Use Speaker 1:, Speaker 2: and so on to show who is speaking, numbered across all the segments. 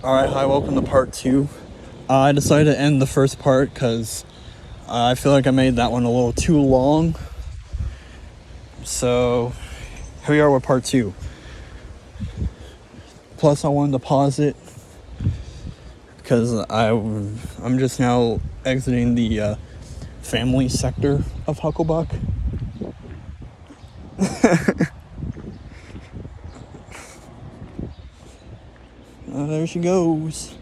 Speaker 1: Alright, hi, welcome to part 2. I decided to end the first part because I feel like I made that one a little too long. So, here we are with part 2. Plus, I wanted to pause it because I'm just now exiting the family sector of Hucklebuck. There she goes.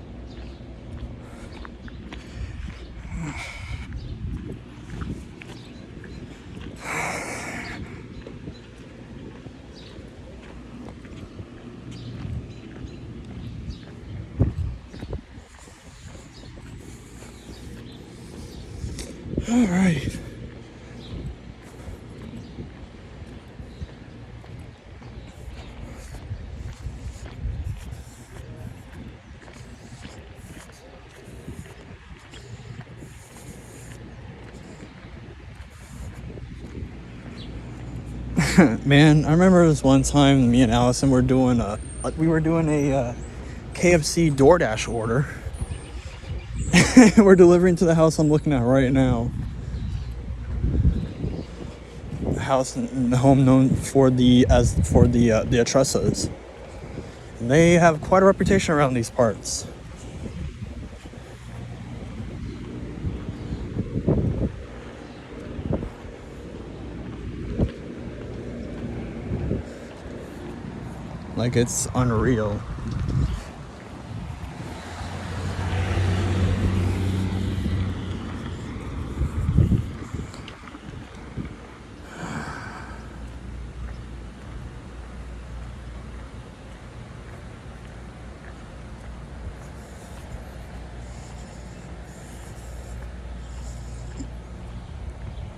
Speaker 1: All right. Man, I remember this one time me and Allison were doing a KFC DoorDash order. We're delivering to the house I'm looking at right now. A house in the home known for the Atressas. They have quite a reputation around these parts. Like, it's unreal.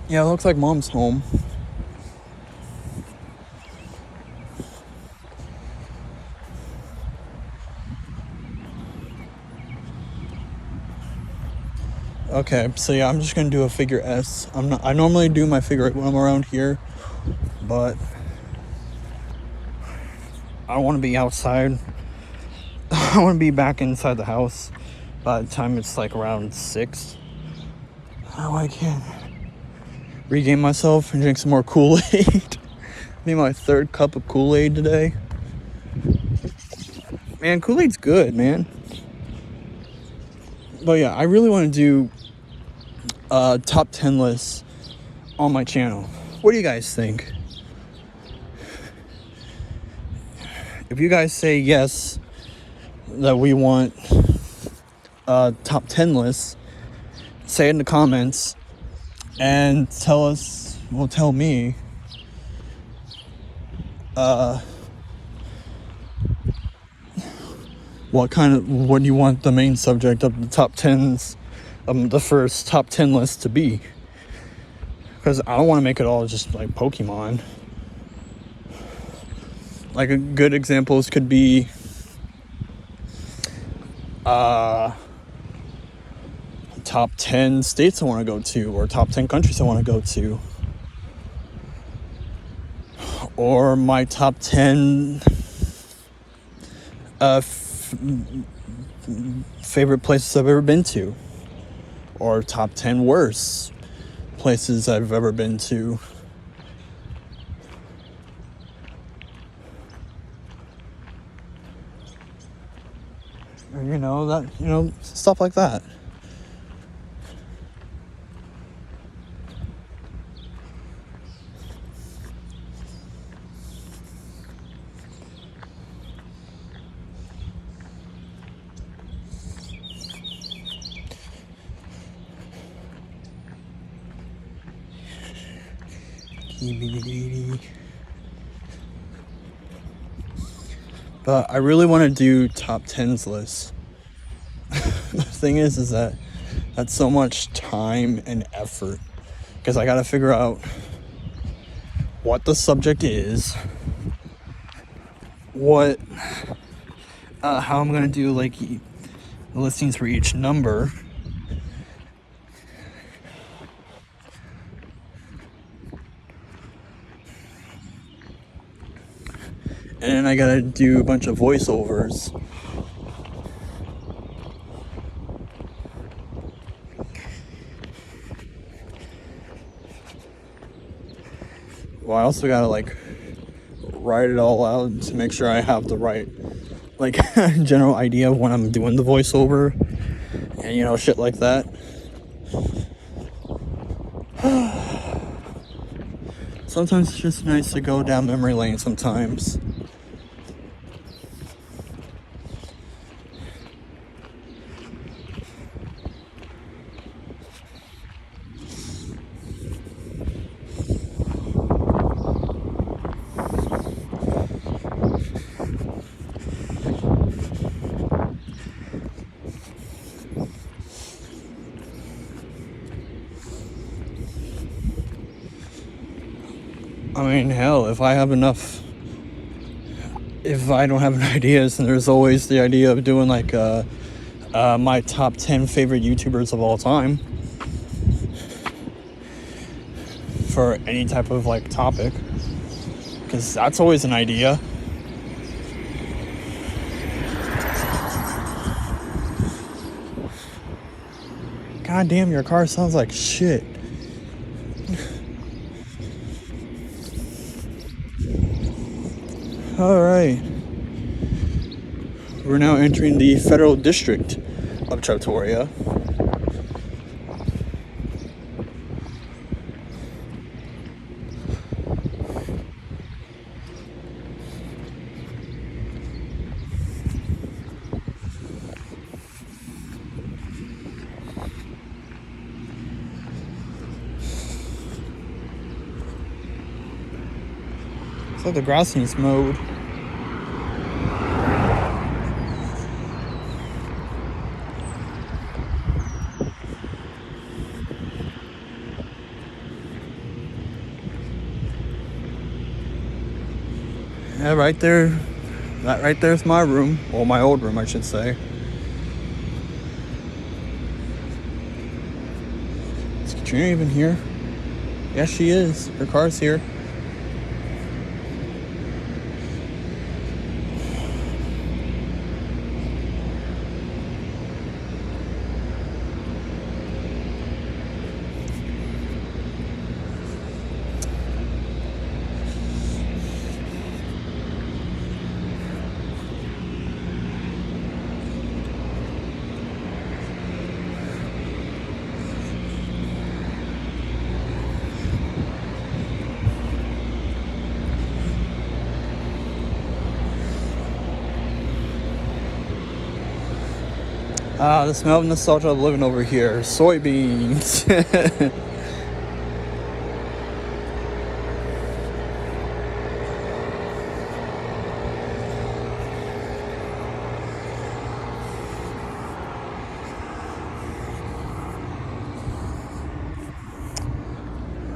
Speaker 1: Yeah, it looks like Mom's home. Okay, so yeah, I'm just gonna do a figure S. I normally do my figure 8 when I'm around here, but I want to be outside. I want to be back inside the house by the time it's like around 6. Oh, I can regain myself and drink some more Kool-Aid. Maybe my 3rd cup of Kool-Aid today. Man, Kool-Aid's good, man. But yeah, I really want to do top 10 lists on my channel. What do you guys think? If you guys say yes, that we want top 10 lists, say it in the comments and tell me what do you want the main subject of the top 10s, the first top 10 list to be, because I don't want to make it all just like Pokemon. Like, a good examples could be top 10 states I want to go to, or top 10 countries I want to go to, or my top 10 favorite places I've ever been to, or top 10 worst places I've ever been to. Stuff like that. But I really want to do top 10s lists. The thing is that that's so much time and effort, because I gotta figure out what the subject is, how I'm gonna do like the listings for each number, and I gotta do a bunch of voiceovers Well, I also gotta like write it all out to make sure I have the right like general idea of when I'm doing the voiceover and shit like that. Sometimes it's just nice to go down memory lane sometimes. I mean, hell, if I don't have any ideas, then there's always the idea of doing like my top 10 favorite YouTubers of all time for any type of like topic, because that's always an idea. God damn, your car sounds like shit. Alright. We're now entering the Federal District of Trattoria. It's like the grass needs mowed. Yeah, right there. That right there's my room. Well, my old room, I should say. Is Katrina even here? Yes, she is. Her car's here. The smell of nostalgia of living over here. Soybeans.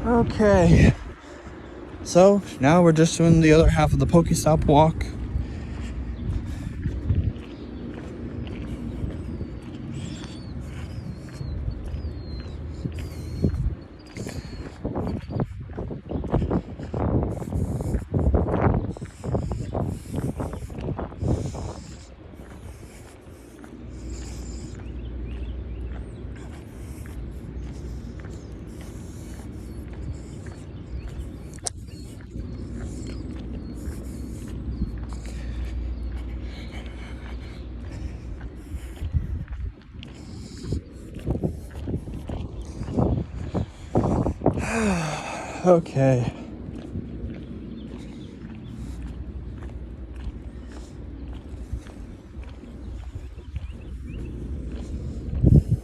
Speaker 1: Okay. So, now we're just doing the other half of the Pokestop walk. Okay.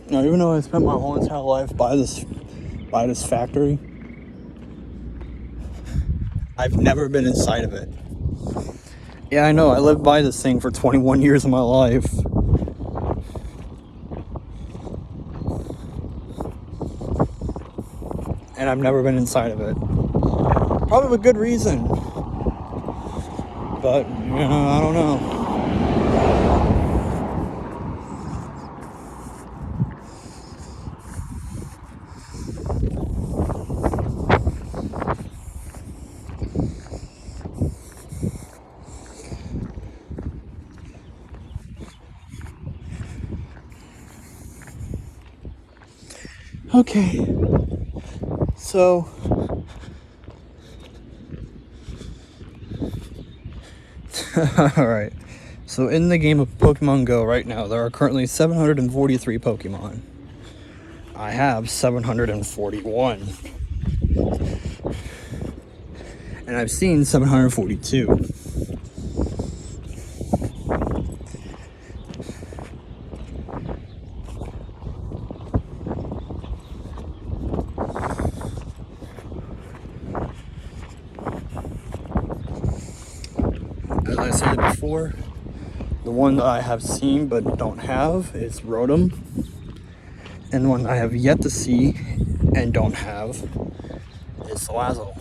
Speaker 1: Now, even though I spent my whole entire life by this factory, I've never been inside of it. Yeah, I know. I lived by this thing for 21 years of my life. And I've never been inside of it. Probably with good reason. But, I don't know. Okay. So, Alright. So in the game of Pokemon Go right now, there are currently 743 Pokemon. I have 741. And I've seen 742. As I said before, the one that I have seen but don't have is Rotom. And the one I have yet to see and don't have is Salazzle.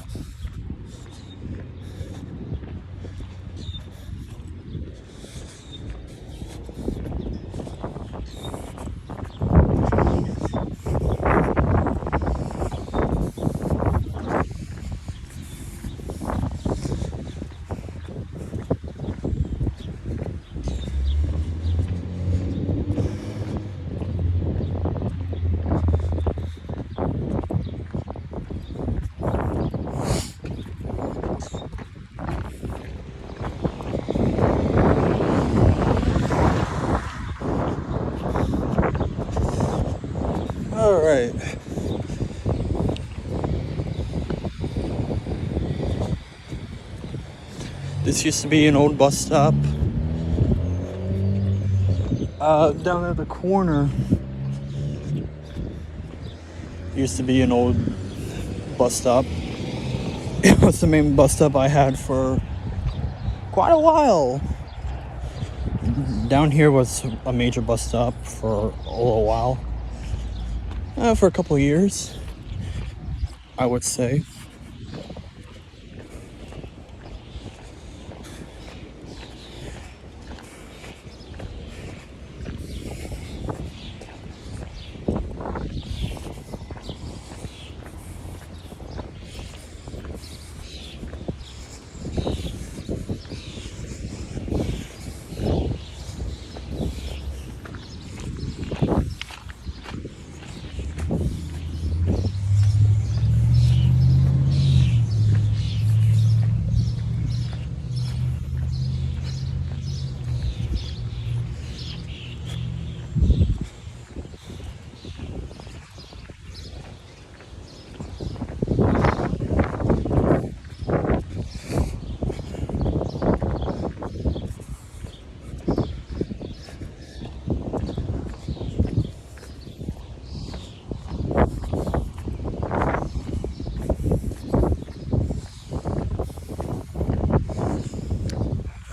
Speaker 1: Alright. This used to be an old bus stop. Down at the corner used to be an old bus stop. It was the main bus stop I had for quite a while. Down here was a major bus stop for a little while. For a couple of years, I would say.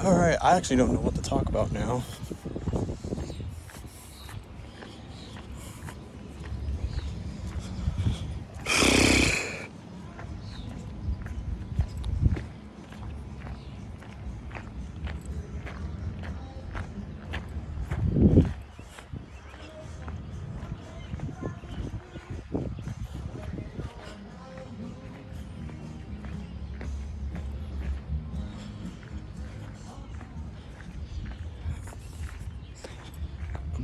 Speaker 1: Alright, I actually don't know what to talk about now.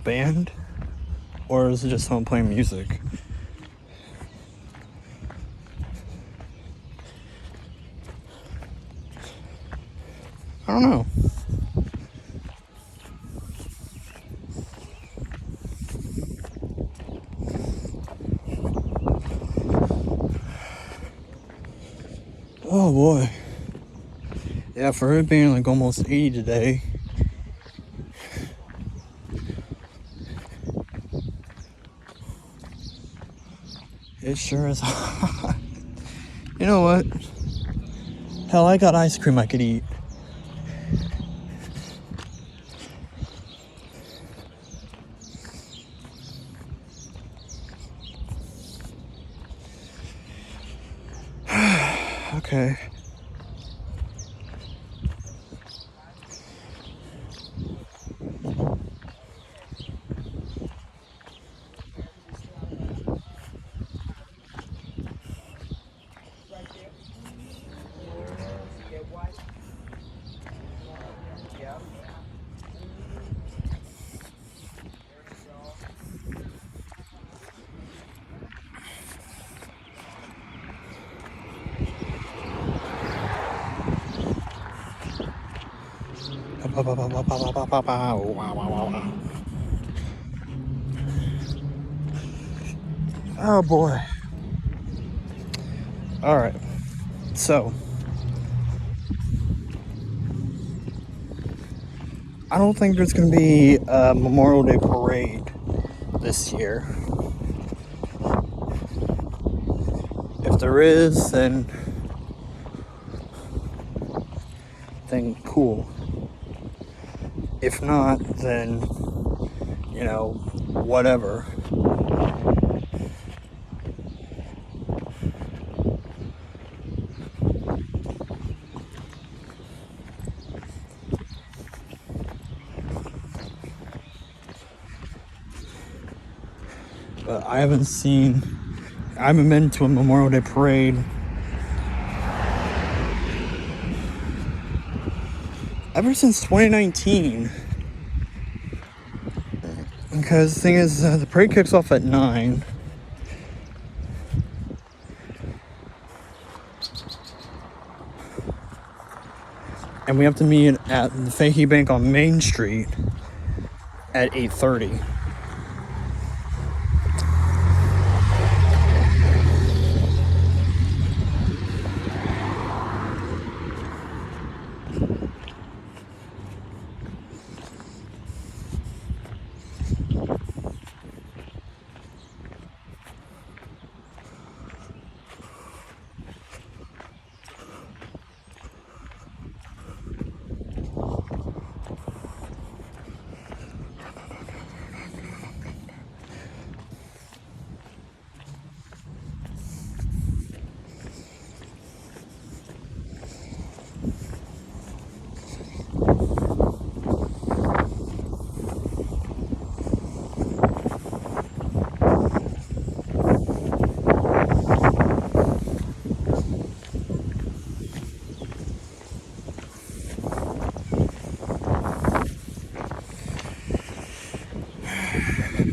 Speaker 1: Band, or is it just someone playing music? I don't know. Oh boy. Yeah, for it being like almost 80 today. It sure is hot. You know what? Hell, I got ice cream I could eat. Okay. Oh boy. Alright. So, I don't think there's going to be a Memorial Day parade this year. If there is, then cool. If not, then, whatever. But I haven't been to a Memorial Day parade ever since 2019. Because the thing is, the parade kicks off at 9. And we have to meet at the Fahey Bank on Main Street at 8:30.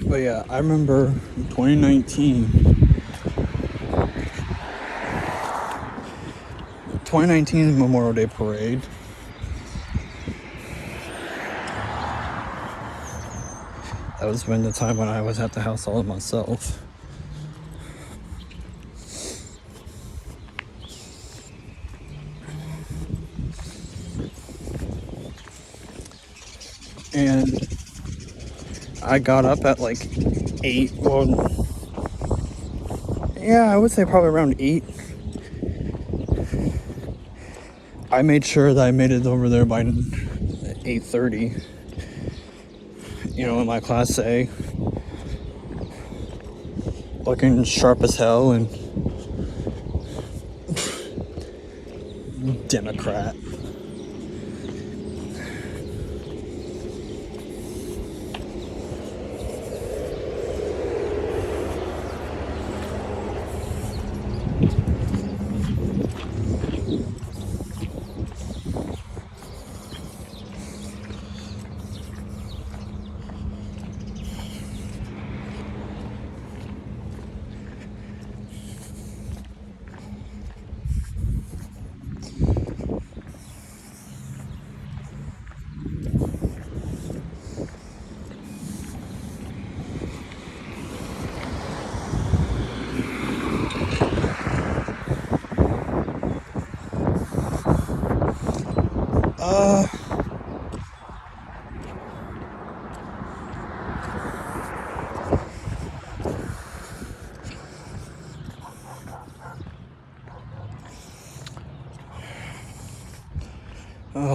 Speaker 1: But yeah, I remember 2019 Memorial Day parade. That was when the time when I was at the house all of myself. And I got up at like 8. Well, yeah, I would say probably around 8. I made sure that I made it over there by 8:30. In my Class A. Looking sharp as hell and Democrat.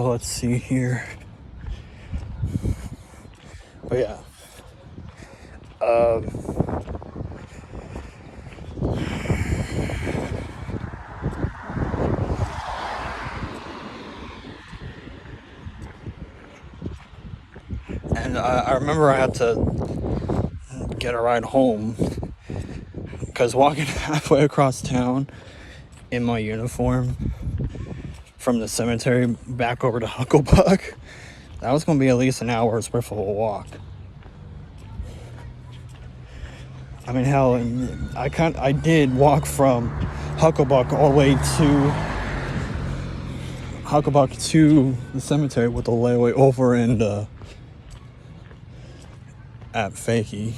Speaker 1: Let's see here. Oh yeah. And I remember I had to get a ride home because walking halfway across town in my uniform from the cemetery back over to Hucklebuck, that was going to be at least an hour's worth of a walk. I mean, hell, I did walk from Hucklebuck all the way to Hucklebuck to the cemetery with the layaway over and at Fakey.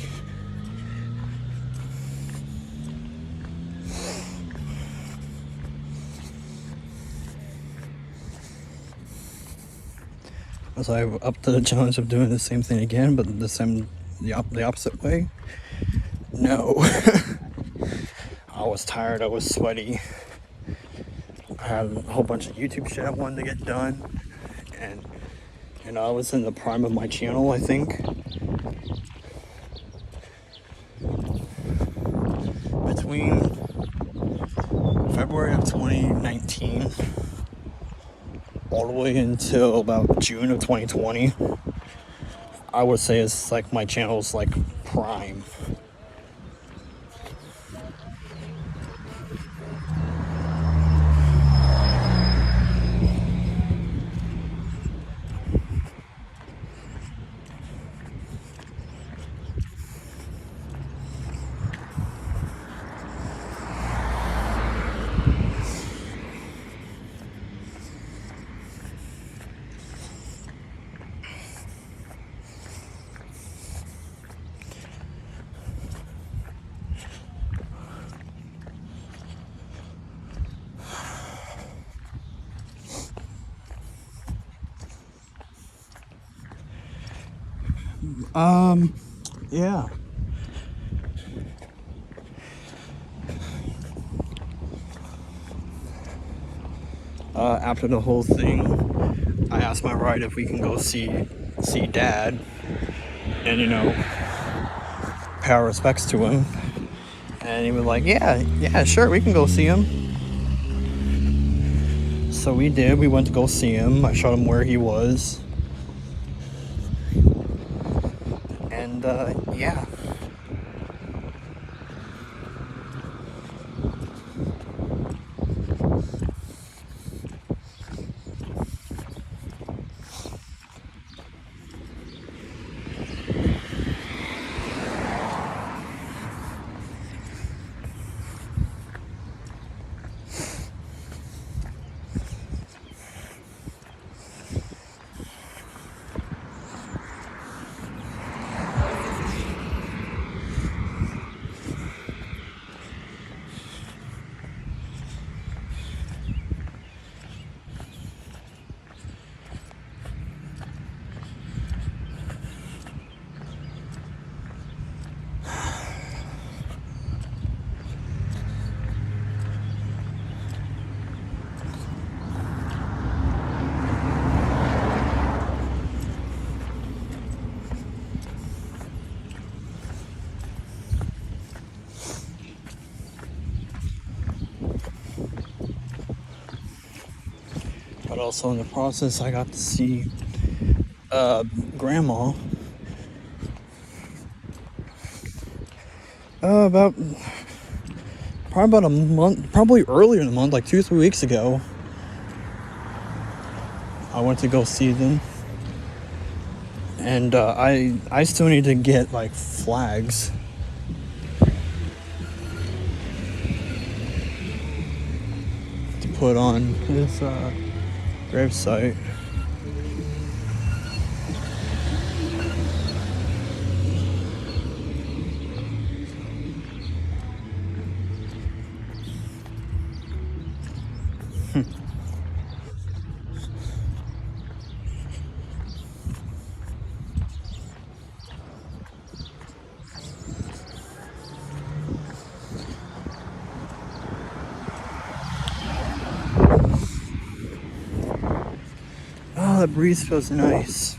Speaker 1: So I'm up to the challenge of doing the same thing again, but the opposite way. No. I was tired, I was sweaty. I had a whole bunch of YouTube shit I wanted to get done. And, you know, I was in the prime of my channel, I think. Between February of 2019 all the way until about June of 2020, I would say it's like my channel's like prime. Yeah. After the whole thing, I asked my ride if we can go see Dad, and you know, pay our respects to him. And he was like, yeah, sure, we can go see him. So we did. We went to go see him. I showed him where he was. And, yeah. But also in the process, I got to see Grandma. Probably about a month, probably earlier in the month, like 2-3 weeks ago. I went to go see them. And I still need to get like flags. To put on his gravesite. Oh, the breeze feels nice.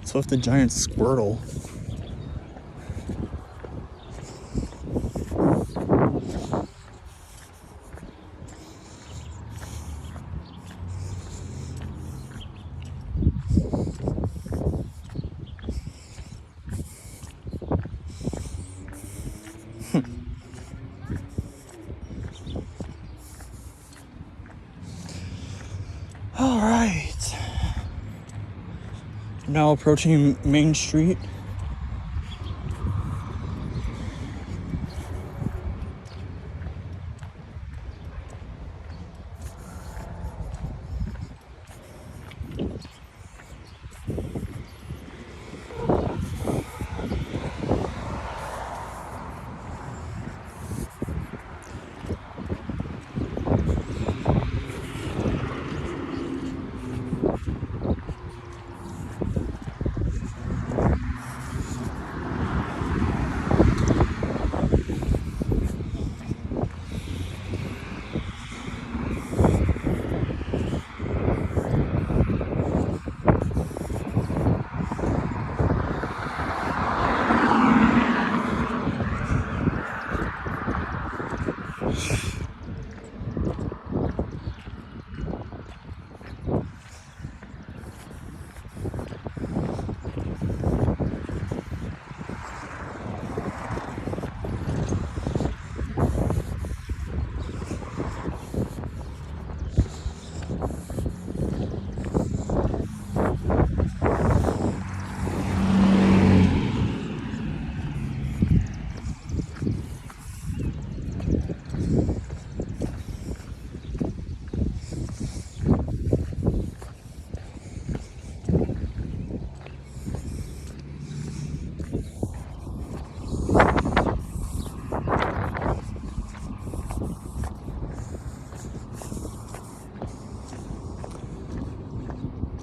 Speaker 1: So if the giant Squirtle. Now approaching Main Street.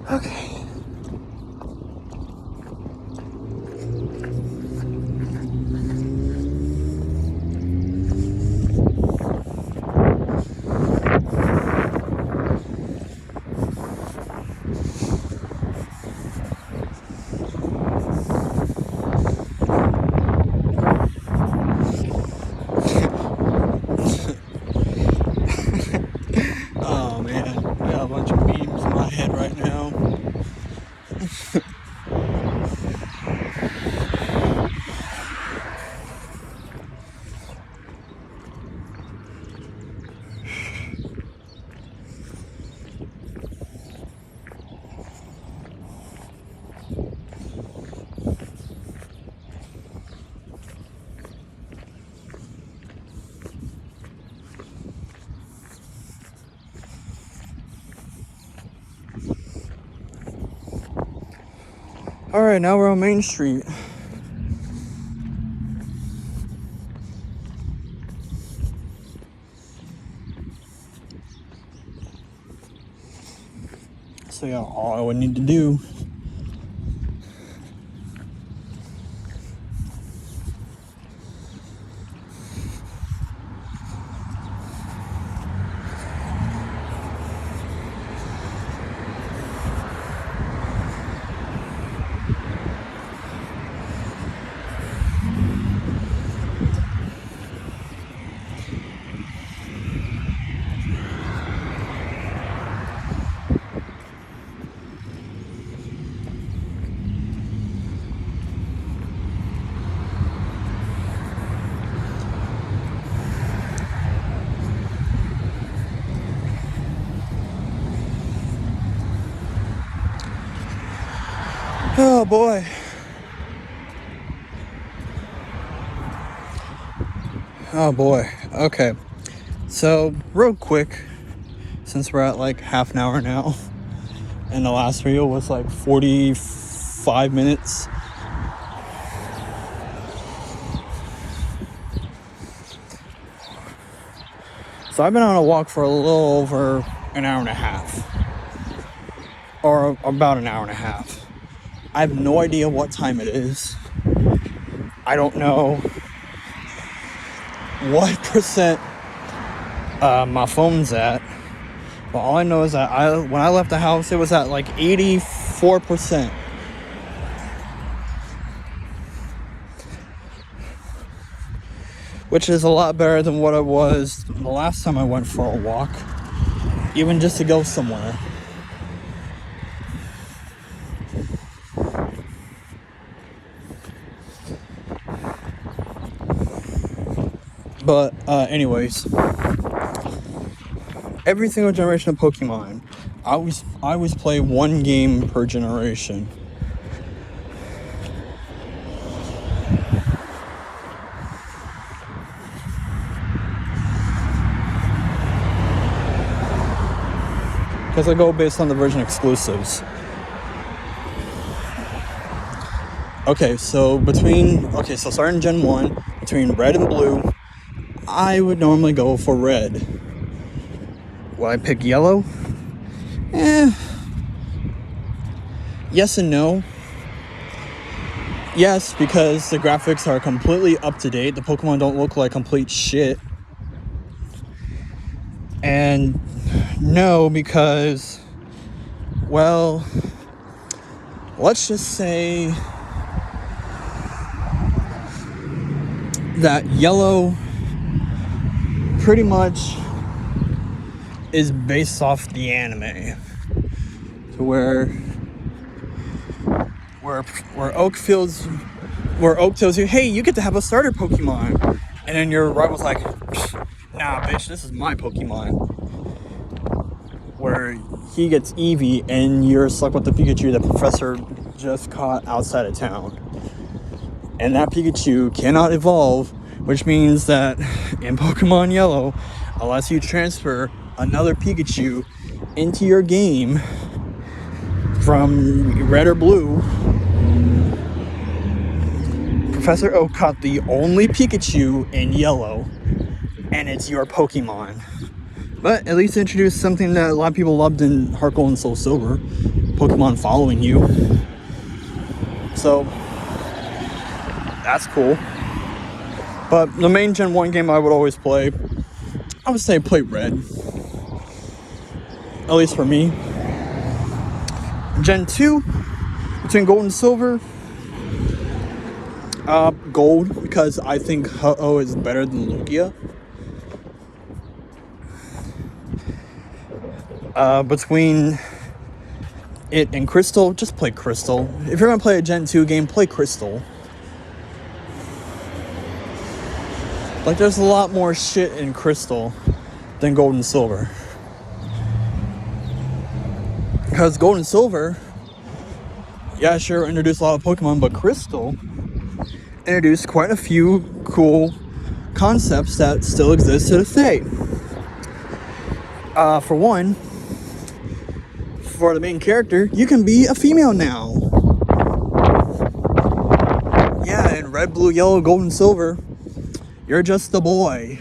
Speaker 1: Okay. Oh man, I got a bunch of memes in my head right now. Alright, now we're on Main Street. So yeah, all I would need to do oh boy. Oh boy. Okay. So, real quick, since we're at like half an hour now, and the last video was like 45 minutes. So I've been on a walk for a little over an hour and a half. Or about an hour and a half. I have no idea what time it is. I don't know what percent my phone's at. But all I know is that when I left the house, it was at like 84%. Which is a lot better than what it was the last time I went for a walk. Even just to go somewhere. But anyways, every single generation of Pokemon, I always play one game per generation. because I go based on the version exclusives. Okay, so starting Gen 1, between red and blue, I would normally go for red. Will I pick yellow? Yes and no. Yes, because the graphics are completely up to date. The Pokemon don't look like complete shit. And no, because, well, let's just say that yellow pretty much is based off the anime, to where Oak tells you, hey, you get to have a starter Pokemon, and then your rival's like, nah, bitch, this is my Pokemon. Where he gets Eevee, and you're stuck with the Pikachu that Professor just caught outside of town. And that Pikachu cannot evolve, which means that in Pokemon Yellow, unless you transfer another Pikachu into your game from red or blue, Professor Oak caught the only Pikachu in Yellow, and it's your Pokemon. But at least introduced something that a lot of people loved in Heart Gold and Soul Silver, Pokemon following you. So that's cool. But the main Gen 1 game I would always play, I would say play red. At least for me. Gen 2, between Gold and Silver, Gold, because I think Ho-Oh is better than Lugia. Between it and Crystal, just play Crystal. If you're gonna play a Gen 2 game, play Crystal. Like, there's a lot more shit in Crystal than Gold and Silver. Because Gold and Silver, yeah, sure, introduced a lot of Pokemon, but Crystal introduced quite a few cool concepts that still exist to this day. For one, for the main character, you can be a female now. Yeah, in red, blue, yellow, gold, and silver, you're just a boy.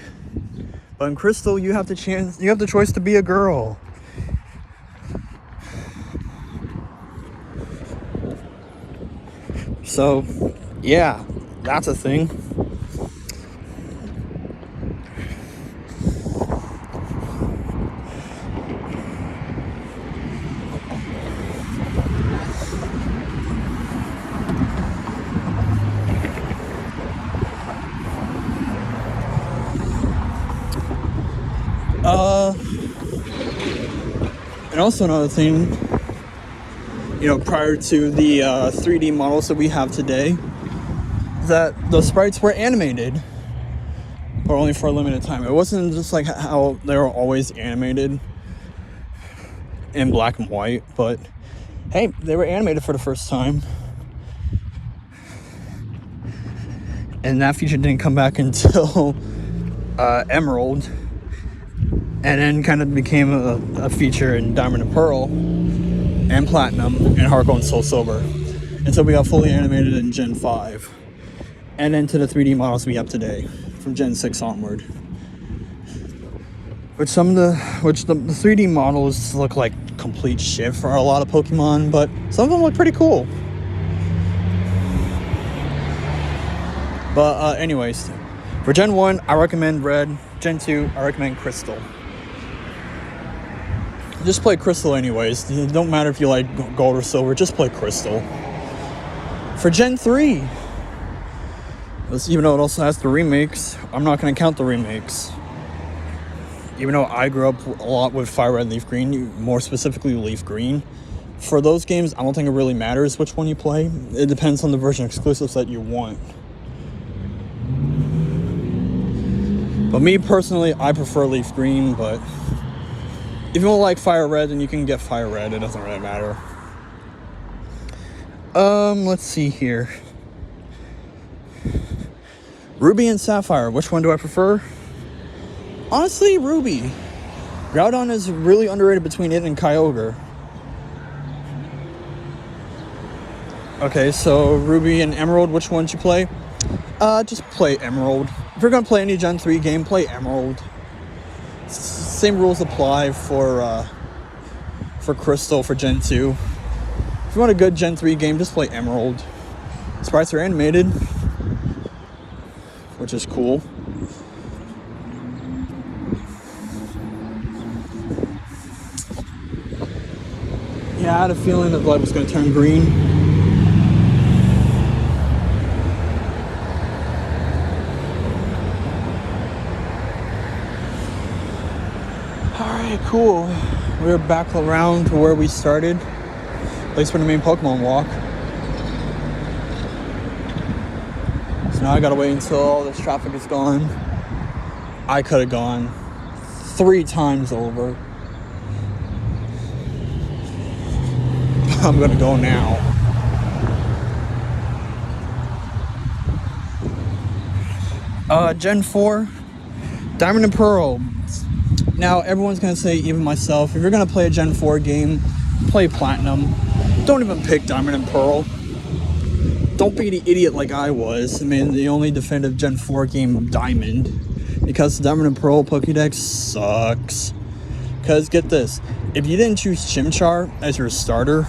Speaker 1: But in Crystal, you have the choice to be a girl. So, yeah, that's a thing. And also another thing, prior to the 3D models that we have today, that the sprites were animated, but only for a limited time. It wasn't just like how they were always animated in black and white, but hey, they were animated for the first time. And that feature didn't come back until Emerald, and then kind of became a feature in Diamond and Pearl and Platinum and Heart Gold and Soul Silver, until we got fully animated in Gen 5, and then to the 3D models we have today from Gen 6 onward. Which the 3D models look like complete shit for a lot of Pokemon, but some of them look pretty cool. But anyways, for Gen 1, I recommend Red. Gen 2, I recommend Crystal. Just play Crystal anyways. It don't matter if you like Gold or Silver, just play Crystal. For Gen 3, even though it also has the remakes, I'm not going to count the remakes. Even though I grew up a lot with Fire Red, Leaf Green, more specifically Leaf Green. For those games, I don't think it really matters which one you play. It depends on the version exclusives that you want. But me personally, I prefer Leaf Green, but if you don't like Fire Red, then you can get Fire Red. It doesn't really matter. Let's see here. Ruby and Sapphire, which one do I prefer? Honestly, Ruby. Groudon is really underrated between it and Kyogre. Okay, so Ruby and Emerald, which one should you play? Just play Emerald. If you're gonna play any Gen 3 game, play Emerald. Same rules apply for Crystal for Gen 2. If you want a good Gen 3 game, just play Emerald. Sprites are animated, which is cool. Yeah, I had a feeling the blood was going to turn green. Alright, cool. We're back around to where we started. At least for the main Pokemon walk. So now I gotta wait until all this traffic is gone. I could have gone 3 times over. I'm gonna go now. Gen 4, Diamond and Pearl. Now everyone's gonna say, even myself, if you're gonna play a Gen 4 game, play Platinum. Don't even pick Diamond and Pearl. Don't be the idiot like I was. I mean, the only definitive Gen 4 game, Diamond. Because Diamond and Pearl Pokédex sucks. Because, get this, if you didn't choose Chimchar as your starter,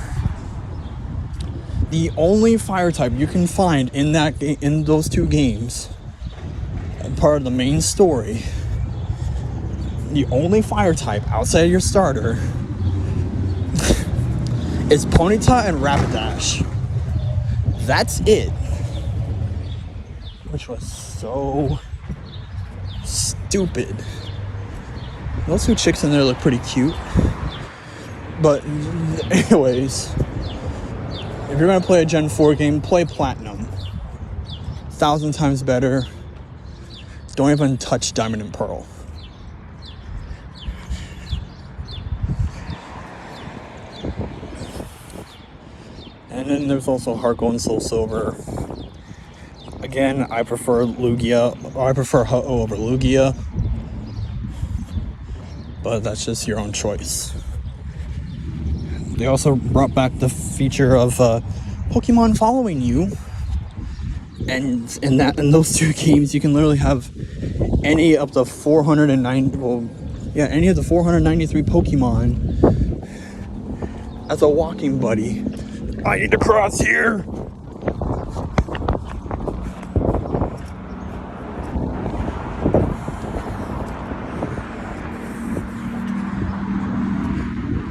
Speaker 1: the only fire type you can find in those 2 games, part of the main story, the only fire type outside of your starter is Ponyta and Rapidash. That's it. Which was so stupid. Those 2 chicks in there look pretty cute. But anyways, if you're gonna play a Gen 4 game, play Platinum. 1,000 times better. Don't even touch Diamond and Pearl. And then there's also Heart Gold and Soul Silver. Again, I prefer Lugia. I prefer Ho-Oh over Lugia. But that's just your own choice. They also brought back the feature of Pokemon following you. And in those 2 games, you can literally have any of the 493 Pokemon as a walking buddy. I need to cross here.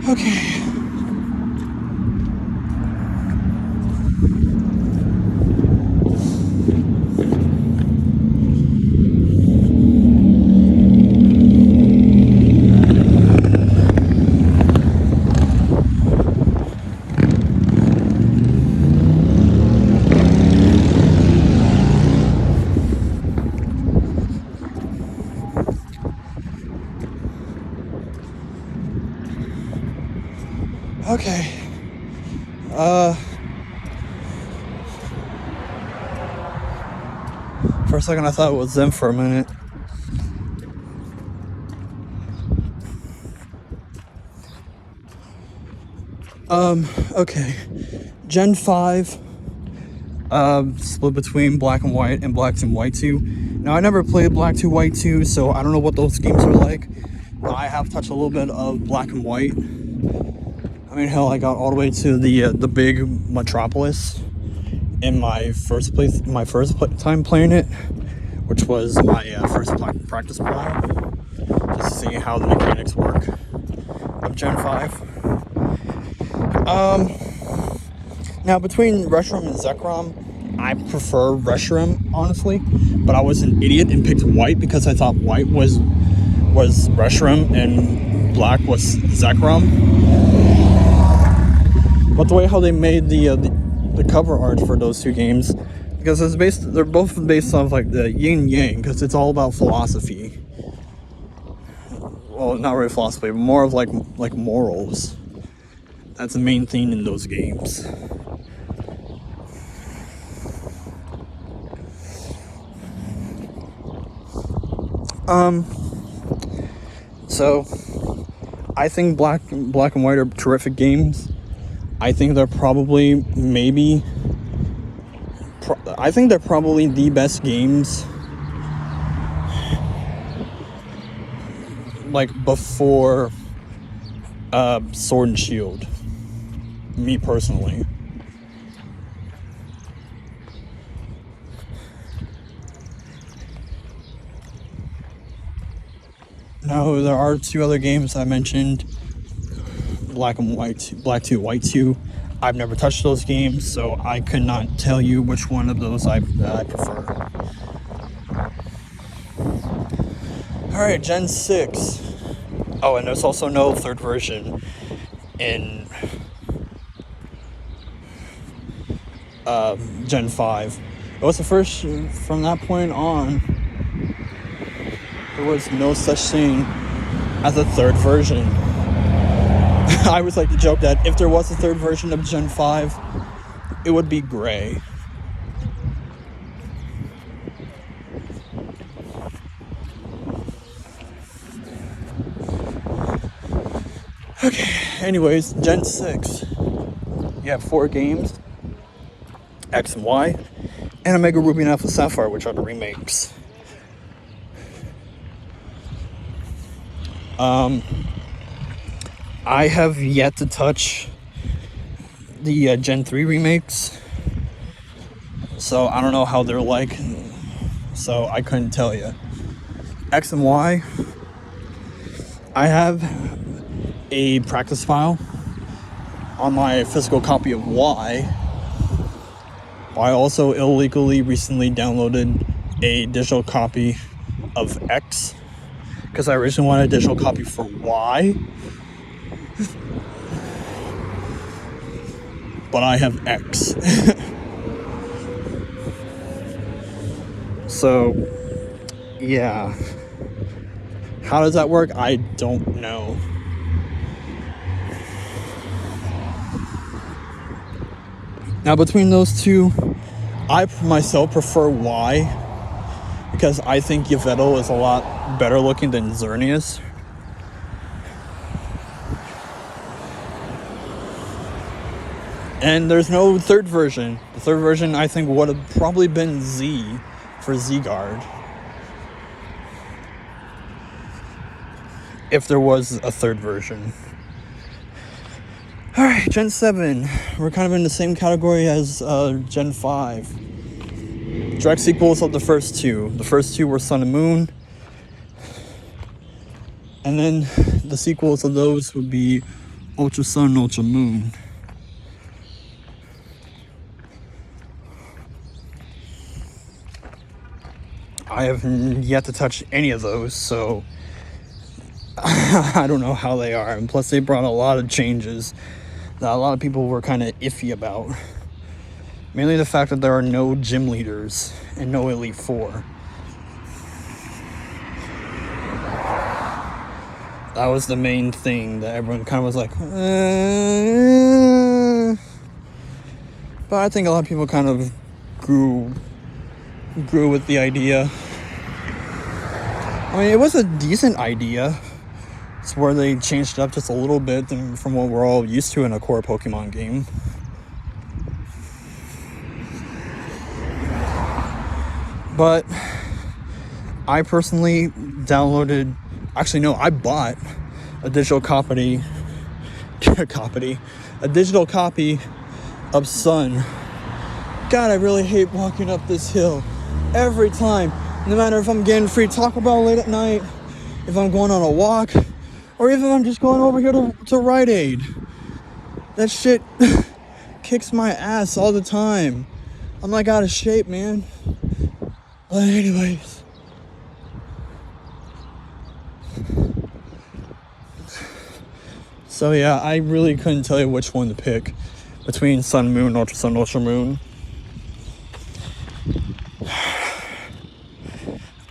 Speaker 1: Okay. Okay. For a second I thought it was them for a minute. Okay. Gen 5, split between Black and White and Black and White 2. Now, I never played Black 2, White 2, so I don't know what those games are like. I have touched a little bit of Black and White. I mean, hell, I got all the way to the big Metropolis in my first time playing it, which was my first practice battle, just to see how the mechanics work of Gen 5. Now, between Reshiram and Zekrom, I prefer Reshiram, honestly, but I was an idiot and picked White because I thought White was Reshiram and Black was Zekrom. But the way how they made the cover art for those 2 games, because they're both based off like the yin yang, because it's all about philosophy. Well, not really philosophy, but more of like morals. That's the main theme in those games. So I think Black and White are terrific games. I think they're probably I think they're probably the best games like before Sword and Shield. Me personally. Now there are 2 other games I mentioned. Black 2, White 2. I've never touched those games, so I could not tell you which one of those I prefer. Alright, Gen 6. Oh, and there's also no third version in Gen 5. It was the first, from that point on, there was no such thing as a third version. I always like to joke that if there was a third version of Gen 5, it would be gray. Okay, anyways, Gen 6. You have 4 games, X and Y, and Omega Ruby and Alpha Sapphire, which are the remakes. I have yet to touch the Gen 3 remakes, so I don't know how they're like, so I couldn't tell you. X and Y, I have a practice file on my physical copy of Y. I also illegally recently downloaded a digital copy of X, because I originally wanted a digital copy for Y, but I have X. So, yeah. How does that work? I don't know. Now, between those two, I myself prefer Y, because I think Yveltal is a lot better looking than Xerneas. And there's no third version. The third version, I think, would have probably been Z for Z-Guard, if there was a third version. Alright, Gen 7. We're kind of in the same category as Gen 5. Direct sequels of the first 2. The first 2 were Sun and Moon. And then the sequels of those would be Ultra Sun and Ultra Moon. I have yet to touch any of those, so I don't know how they are. And plus, they brought a lot of changes that a lot of people were kind of iffy about. Mainly the fact that there are no gym leaders and no Elite Four. That was the main thing that everyone kind of was like, But I think a lot of people kind of grew with the idea. I mean, it was a decent idea. It's where they changed it up just a little bit from what we're all used to in a core Pokemon game. But I personally I bought a digital copy of Sun. God, I really hate walking up this hill every time. No matter if I'm getting free Taco Bell late at night, if I'm going on a walk, or even if I'm just going over here to Rite Aid. That shit kicks my ass all the time. I'm like out of shape, man. But anyways. So yeah, I really couldn't tell you which one to pick between Sun, Moon, Ultra Sun, Ultra Moon.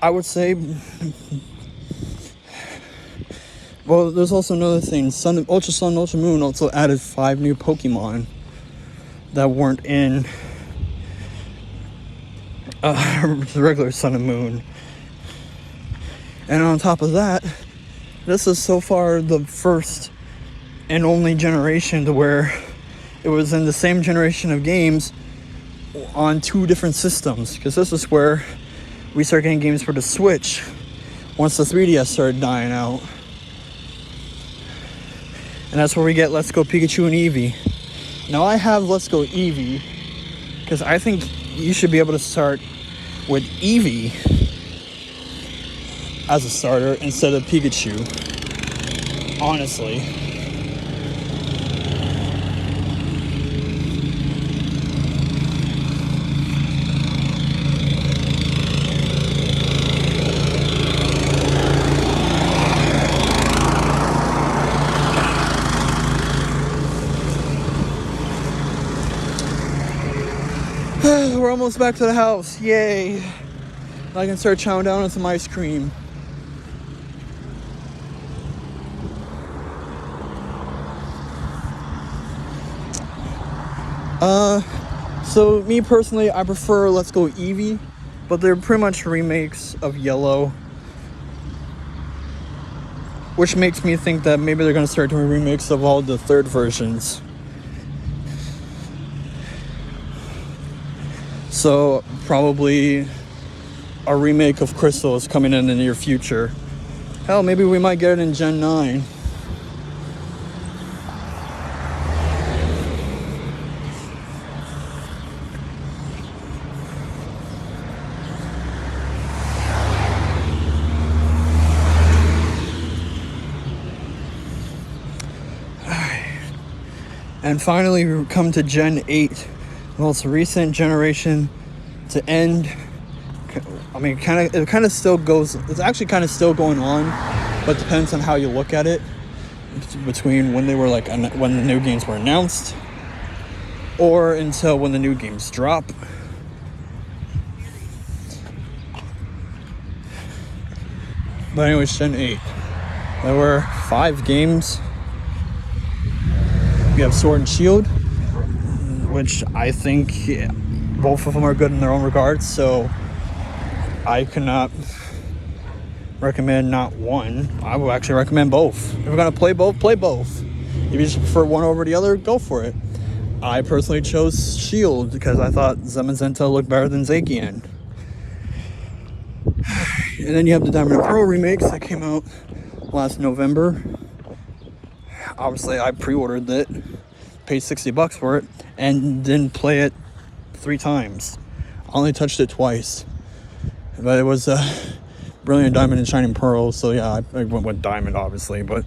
Speaker 1: I would say, well, there's also another thing. Ultra Sun, Ultra Moon also added 5 new Pokemon that weren't in the regular Sun and Moon. And on top of that, this is so far the first and only generation to where it was in the same generation of games on two different systems, because this is where we start getting games for the Switch once the 3DS started dying out. And that's where we get Let's Go Pikachu and Eevee. Now I have Let's Go Eevee because I think you should be able to start with Eevee as a starter instead of Pikachu. Honestly. We're almost back to the house. Yay. I can start chowing down on some ice cream. So me personally, I prefer Let's Go Eevee, but they're pretty much remakes of Yellow, which makes me think that maybe they're gonna start doing remakes of all the third versions. So probably a remake of Crystal is coming in the near future. Hell, maybe we might get it in Gen 9. And finally, we come to Gen 8, the most recent generation to end. I mean, it kind of still goes. It's actually kind of still going on, but depends on how you look at it. Between when they were when the new games were announced, or until when the new games drop. But anyways, Gen 8. There were 5 games. We have Sword and Shield, which I think both of them are good in their own regards, so I cannot recommend not one. I would actually recommend both. If we're going to play both, play both. If you just prefer one over the other, go for it. I personally chose Shield because I thought Zamazenta looked better than Zacian. And then you have the Diamond and Pearl remakes that came out last November. Obviously, I pre-ordered it, paid $60 for it, and didn't play it 3 times. I only touched it twice. But it was Brilliant Diamond and Shining Pearl, so yeah, I went with Diamond, obviously, but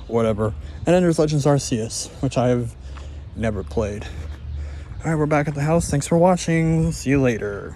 Speaker 1: whatever. And then there's Legends Arceus, which I have never played. Alright, we're back at the house. Thanks for watching. See you later.